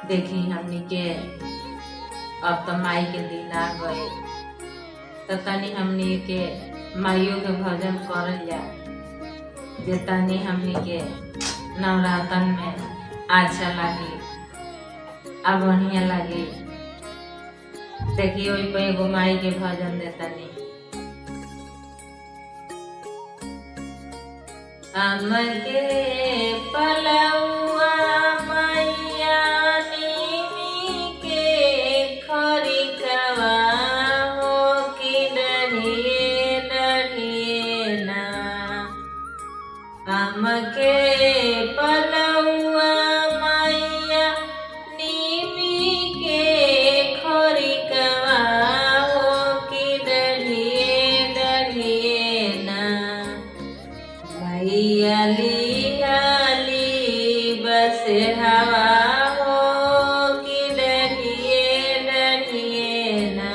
देखी हमनी के अब तो माई के दिन आ गए, तो तनी हमनी के माइयों के भजन करल जा, जे तनी हमनी के नवरातन में अच्छा लगी आ बढ़िया लगी। देखिए वही पे एगो माई के भजन दे तनी। हमके पलौआ मैया नीमी के खरिकवा हो कि डरिए डरिए ना। हमके पलौआ मैया नीमी के खरिकवा हो कि डरिए डरिए ना। मैया लियाली बस हवा हो कि डरिए डरिए ना।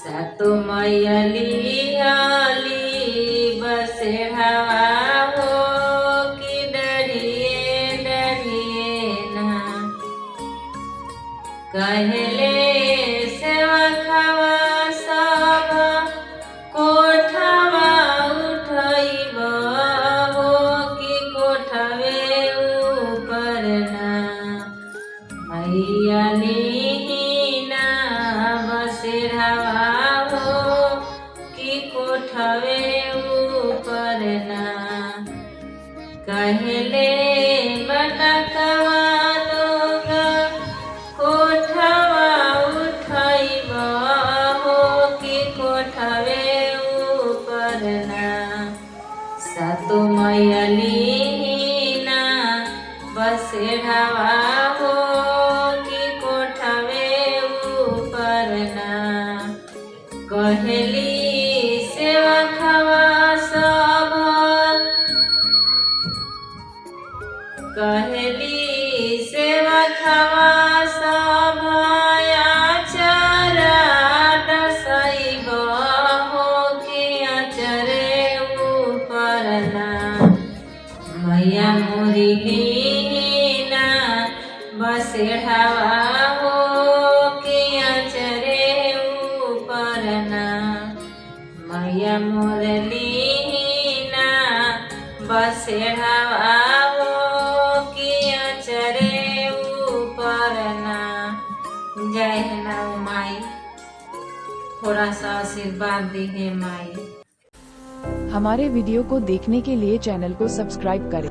सातो मैया लियाली बस हवा हो कि डरिए डरिए ना। कहले सेवकवा सब कोठवा उठैब हो कि कोठवे ऊपर ना। मैया लीना बसेरवा हो कि कोठवे ऊपर ना। कहले बटकवा लोग कोठवा उठैब हो कि कोठवे ऊपर ना। सातो मैया लीना बसेरवा हो कि कोठवे ऊपर ना। कहली सेवकवा सब कहली सेवकवा सब आचरा डसैब हो कि आचरे ऊपर ना। मैया मोरी लीना बसेढ़वा हो कि आचरे ऊपर ना। मैया मोर लीना बसेढ़वा हो कि आचरे ऊपर ना। जय हो माई, थोड़ा सा आशीर्वाद दी है माई। हमारे वीडियो को देखने के लिए चैनल को सब्सक्राइब करें